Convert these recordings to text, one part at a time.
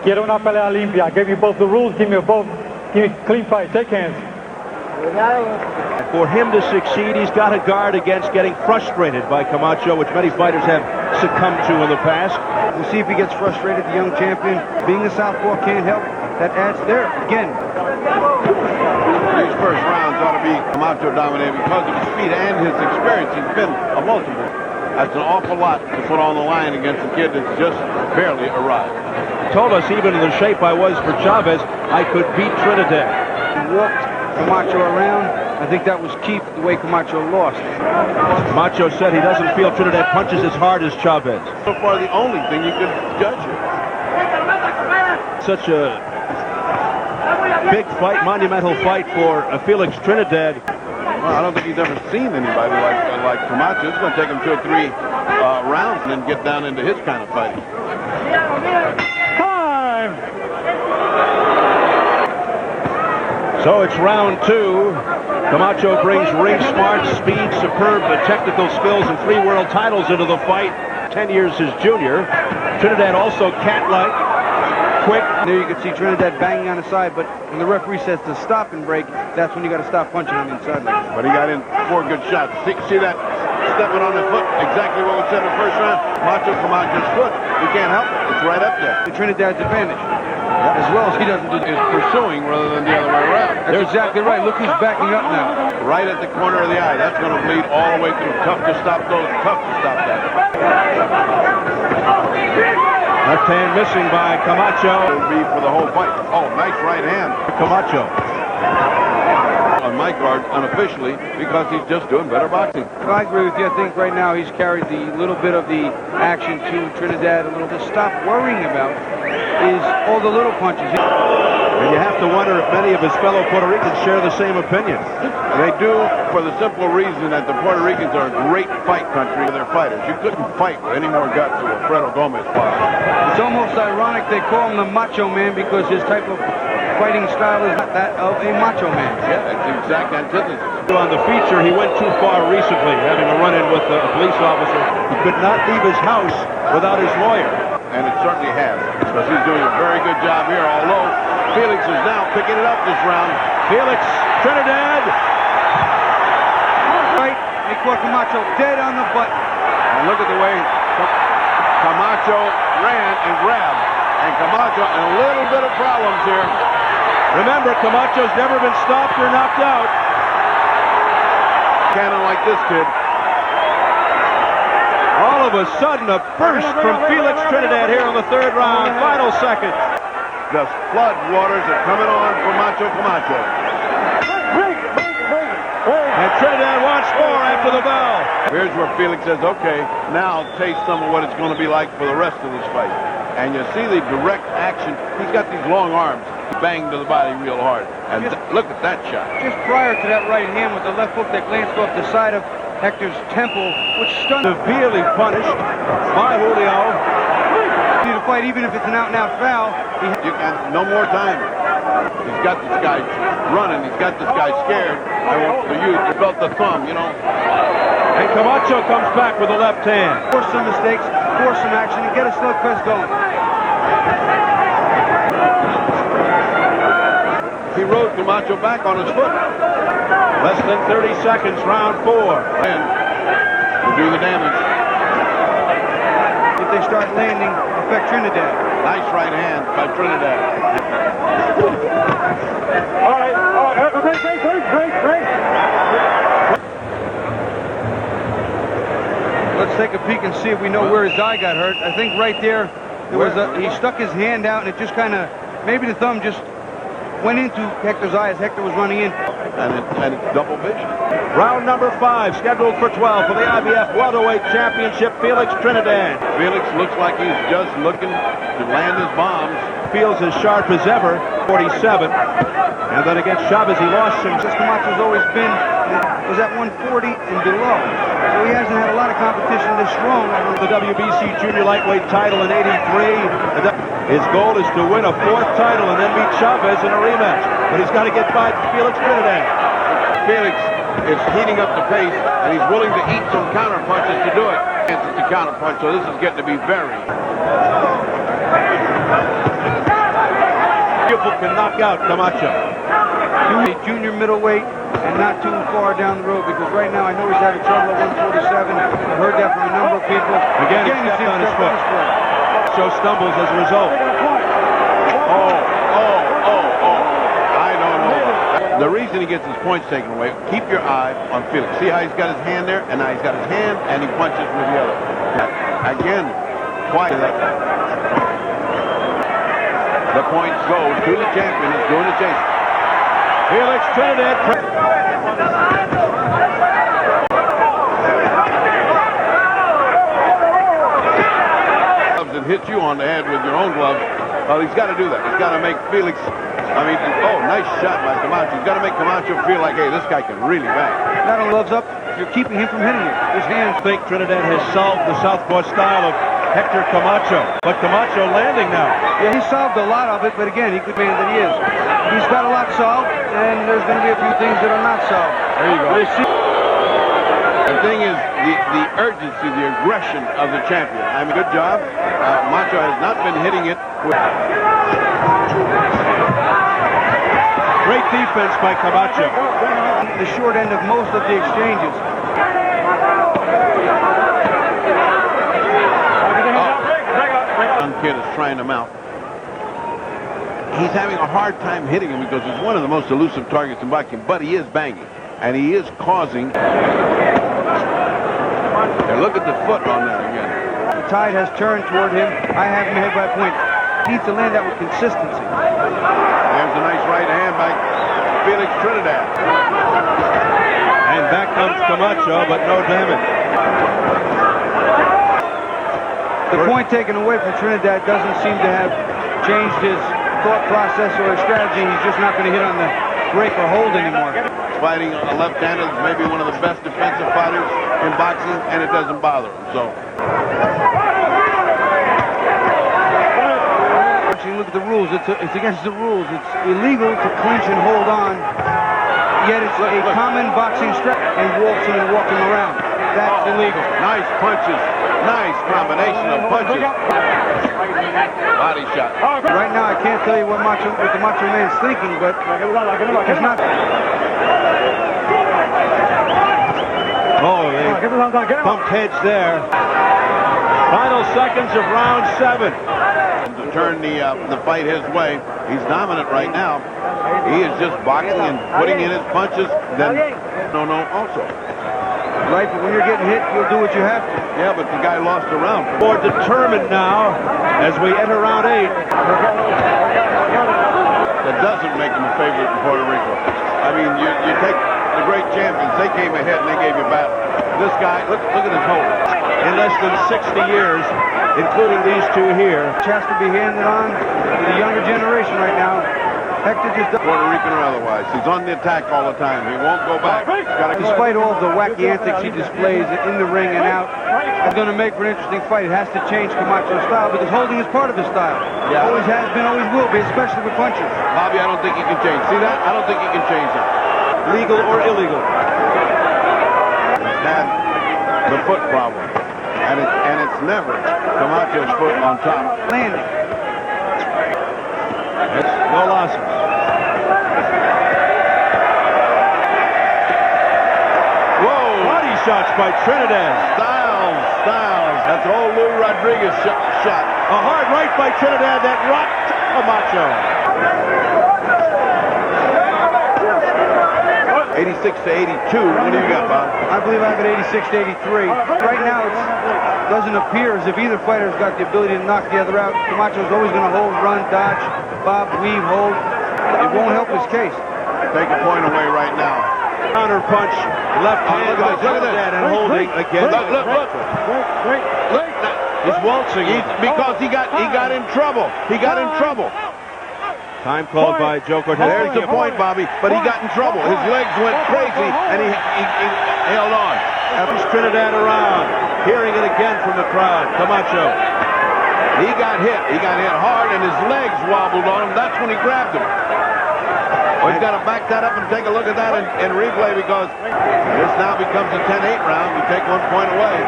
Quiero una pelea limpia. I gave you both the rules. Give me clean fight. Shake hands. For him to succeed, he's got to guard against getting frustrated by Camacho, which many fighters have succumbed to in the past. We'll see if he gets frustrated, the young champion. Being a southpaw can't help. That adds there again. These first rounds ought to be Camacho dominated because of his speed and his experience. He's been a multiple. That's an awful lot to put on the line against a kid that's just barely arrived. Told us even in the shape I was for Chavez, I could beat Trinidad. He walked Camacho around. I think that was key the way Camacho lost. Camacho said he doesn't feel Trinidad punches as hard as Chavez. So far, the only thing you could judge it. Such a big fight, monumental fight for Felix Trinidad. Well, I don't think he's ever seen anybody like Camacho. It's going to take him 2 or 3 rounds and then get down into his kind of fighting. Time! So it's round 2. Camacho brings ring smart, speed, superb technical skills, and 3 world titles into the fight. 10 years his junior. Trinidad also cat-like, quick. There you can see Trinidad banging on the side, but when the referee says to stop and break, that's when you got to stop punching on the inside. But he got in 4 good shots. See that stepping on the foot? Exactly what we said in the first round. Camacho's foot. You can't help it. It's right up there. The Trinidad's advantage. As well as he doesn't do is pursuing rather than the other way around. That's exactly right. Look who's backing up now. Right at the corner of the eye. That's going to bleed all the way through. Tough to stop those. Tough to stop that. Left hand missing by Camacho. It'll be for the whole fight. Oh, nice right hand. Camacho. On my card, unofficially, because he's just doing better boxing. Well, I agree with you. I think right now he's carried the little bit of the action to Trinidad a little. To stop worrying about is all the little punches. And you have to wonder if many of his fellow Puerto Ricans share the same opinion. They do, for the simple reason that the Puerto Ricans are a great fight country for their fighters. You couldn't fight with any more guts than Wilfredo Gomez fought. It's almost ironic they call him the Macho Man because his type of fighting style is not that of a Macho Man. Yeah, that's the exact antithesis. On the feature, he went too far recently, having a run-in with a police officer. He could not leave his house without his lawyer. And it certainly has, because he's doing a very good job here, although Felix is now picking it up this round. Felix Trinidad. Right, they caught Camacho dead on the button. And look at the way Camacho ran and grabbed. And Camacho in a little bit of problems here. Remember, Camacho's never been stopped or knocked out. Cannon like this kid. All of a sudden, a burst from Felix Trinidad here in the 3rd round, final seconds. The flood waters are coming on for Camacho. And Trinidad wants more after the bell. Here's where Felix says, okay, now taste some of what it's going to be like for the rest of this fight. And you see the direct action. He's got these long arms. Bang to the body real hard. And look at that shot. Just prior to that right hand with the left hook that glanced off the side of Hector's temple, which stunned. Severely punished by Julio. See the fight, even if it's an out-and-out foul. You can no more time. He's got this guy running. He's got this guy scared. I want for you to belt the thumb, you know. And Camacho comes back with the left hand. Force some mistakes, force some action, and get a slug press going. He rode Camacho back on his foot. Less than 30 seconds, round 4. And to do the damage. If they start landing, affect Trinidad. Nice right hand by Trinidad. All right. Break. Let's take a peek and see if we know where his eye got hurt. I think right there was he stuck his hand out and it just kind of, maybe the thumb just went into Hector's eye as Hector was running in. And it's double vision. Round number 5, scheduled for 12 for the IBF Welterweight Championship, Felix Trinidad. Felix looks like he's just looking to land his bombs. Feels as sharp as ever, 47. And then against Chavez, he lost some. Just Camacho's always been, was at 140 and below. So he hasn't had a lot of competition this strong. The WBC Junior Lightweight title in '83. His goal is to win a 4th title and then beat Chavez in a rematch. But he's got to get by Felix Trinidad. Felix is heating up the pace, and he's willing to eat some counter punches to do it. It's a counter punch, so this is getting to be very. knock out Camacho. Junior middleweight and not too far down the road, because right now I know he's having trouble at 147. I've heard that from a number of people. Again he stepped on his foot. So stumbles as a result. I don't know. The reason he gets his points taken away, keep your eye on Felix. See how he's got his hand there? And now he's got his hand and he punches with the other. Again, quiet. The points go to the champion. He's doing the chase. Felix Trinidad. And hit you on the head with your own gloves. Well, he's got to do that. He's got to make Felix, nice shot by Camacho. He's got to make Camacho feel like, hey, this guy can really bang. Not only gloves up, you're keeping him from hitting you. His hands. I think Trinidad has solved the southpaw style of Hector Camacho, but Camacho landing now. Yeah, he solved a lot of it, but again, he could be that he is. He's got a lot solved, and there's going to be a few things that are not solved. There you go. The thing is, the urgency, the aggression of the champion. I mean, good job. Macho has not been hitting it. Great defense by Camacho. The short end of most of the exchanges. Young kid is trying him out. He's having a hard time hitting him because he's one of the most elusive targets in boxing, but he is banging, and he is causing. And look at the foot on that again. The tide has turned toward him. I have him ahead by a point. He needs to land that with consistency. There's a nice right hand by Felix Trinidad. And back comes Camacho, but no damage. The point taken away from Trinidad doesn't seem to have changed his thought process or his strategy. He's just not going to hit on the break or hold anymore. Fighting a left-handed is maybe one of the best defensive fighters in boxing, and it doesn't bother him. So, look at the rules. It's against the rules. It's illegal to clinch and hold on. Yet it's a common boxing strategy. And walks him and walk him around. That's illegal. Nice punches. Nice combination of punches. Body shot. Right now, I can't tell you what the Macho Man's thinking, but he's not. Oh, they bumped heads there. Final seconds of round 7. To turn the fight his way. He's dominant right now. He is just boxing and putting in his punches. Then no also. Right, but when you're getting hit, you'll do what you have to. Yeah, but the guy lost a round. More determined now as we enter round 8. That doesn't make him a favorite in Puerto Rico. I mean, you take the great champions, they came ahead and they gave you battle. This guy, look at his hold. In less than 60 years, including these two here. Which has to be handed on to the younger generation right now. Hector just Puerto Rican or otherwise. He's on the attack all the time. He won't go back. Despite all the wacky antics he displays in the ring and out, it's going to make for an interesting fight. It has to change Camacho's style because holding is part of his style. Yeah. Always has been, always will be, especially with punches. Bobby, I don't think he can change. See that? I don't think he can change it. Legal or illegal? He's had the foot problem. And it's never Camacho's foot on top. Landing. It's no losses. Whoa! Body shots by Trinidad. Styles. That's an old Lou Rodriguez shot. A hard right by Trinidad that rocked Camacho. 86 to 82. What do you got, Bob? I believe I have it 86 to 83. Right now, it doesn't appear as if either fighter's got the ability to knock the other out. Camacho's always going to hold, run, dodge, bob, weave, hold. It won't help his case. Take a point away right now. Counter punch, left hand by Trinidad and holding again. Look. He's waltzing. Because he got in trouble. He got in trouble. Time called by Joe Cortez. There's the point, Bobby. But he got in trouble. His legs went crazy, and he held on. Pushes Trinidad around. Hearing it again from the crowd. Camacho. He got hit. He got hit hard, and his legs wobbled on him. That's when he grabbed him. Well, he's got to back that up and take a look at that in replay because this now becomes a 10-8 round. You take 1 point away.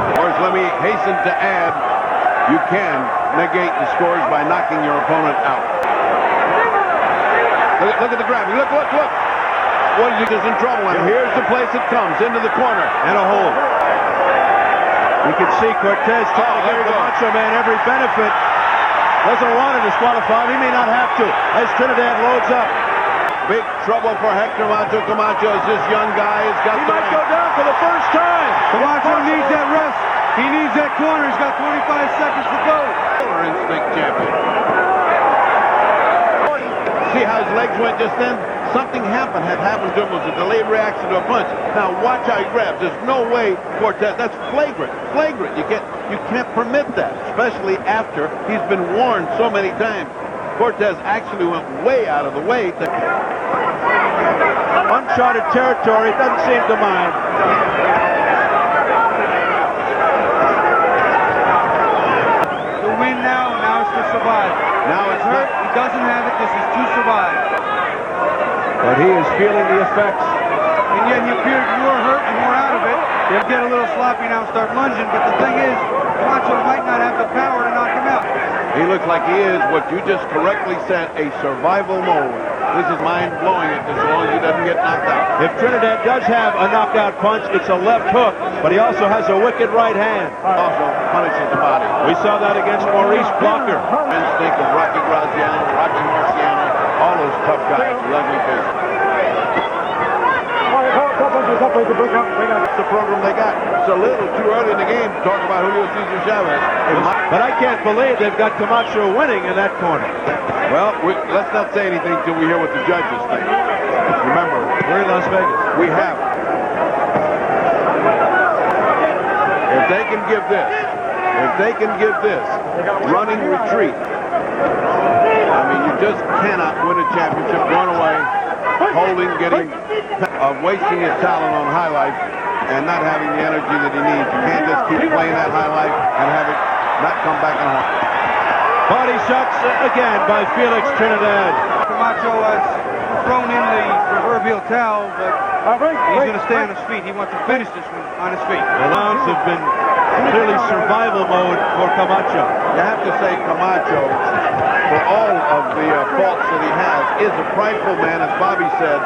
Of course, let me hasten to add you can negate the scores by knocking your opponent out. Look at the grabbing. Look. What is in trouble? And here's the place it comes, into the corner. And a hold. You can see Cortez trying to give the Macho Man every benefit. Doesn't want to disqualify him. He may not have to as Trinidad loads up. Big trouble for Hector Camacho as this young guy has got. He might go down for the first time. Camacho needs that rest. He needs that corner. He's got 25 seconds to go. Instinct champion. See how his legs went just then? Something had happened to him. It was a delayed reaction to a punch. Now watch how he grabs. There's no way Cortez. That's flagrant. You can't permit that, especially after he's been warned so many times. Cortez actually went way out of the way to uncharted territory. Doesn't seem to mind. To win now it's to survive. Now it's hurt. He doesn't have it. This is to survive. But he is feeling the effects. And yet he appears more hurt and more out of it. He'll get a little sloppy now and start lunging. But the thing is, Camacho might not have the power to knock him out. He looks like he is what you just correctly said, a survival mode. This is mind-blowing as long as he doesn't get knocked out. If Trinidad does have a knockout punch, it's a left hook, but he also has a wicked right hand. Also punishes the body. We saw that against Maurice Blocker. Instinct of Rocky Graziano, Rocky Marciano, all those tough guys with ugly faces. That's the program they got. It's a little too early in the game to talk about Julio Cesar Chavez. But I can't believe they've got Camacho winning in that corner. Well, let's not say anything until we hear what the judges think. Remember, we're in Las Vegas. We have it. If they can give this running retreat, I mean, you just cannot win a championship going away, holding, wasting his talent on high life and not having the energy that he needs. You can't just keep playing that high life and have it not come back and haunt. Body shots again by Felix Trinidad. Camacho was thrown in the proverbial towel, but he's going to stay on his feet. He wants to finish this one on his feet. The rounds have been clearly survival mode for Camacho. You have to say Camacho, for all of the faults that he has, is a prideful man, as Bobby said.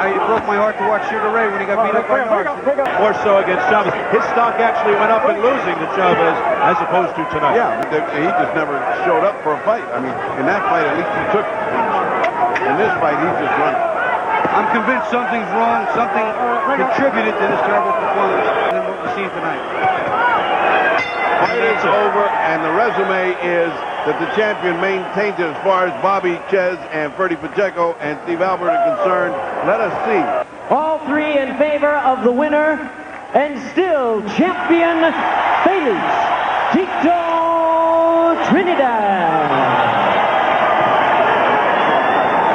It broke my heart to watch Sugar Ray when he got beat up by Norris. More so against Chavez. His stock actually went up in losing to Chavez as opposed to tonight. Yeah, he just never showed up for a fight. I mean, in that fight, at least he took it. In this fight, he's just running. I'm convinced something's wrong. Something contributed to this terrible performance than what we've seen tonight. Fight is over, and the resume is that the champion maintains it as far as Bobby Chez and Ferdy Pacheco and Steve Albert are concerned. Let us see. All three in favor of the winner and still champion Felix Trinidad.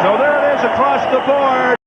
So there it is across the board.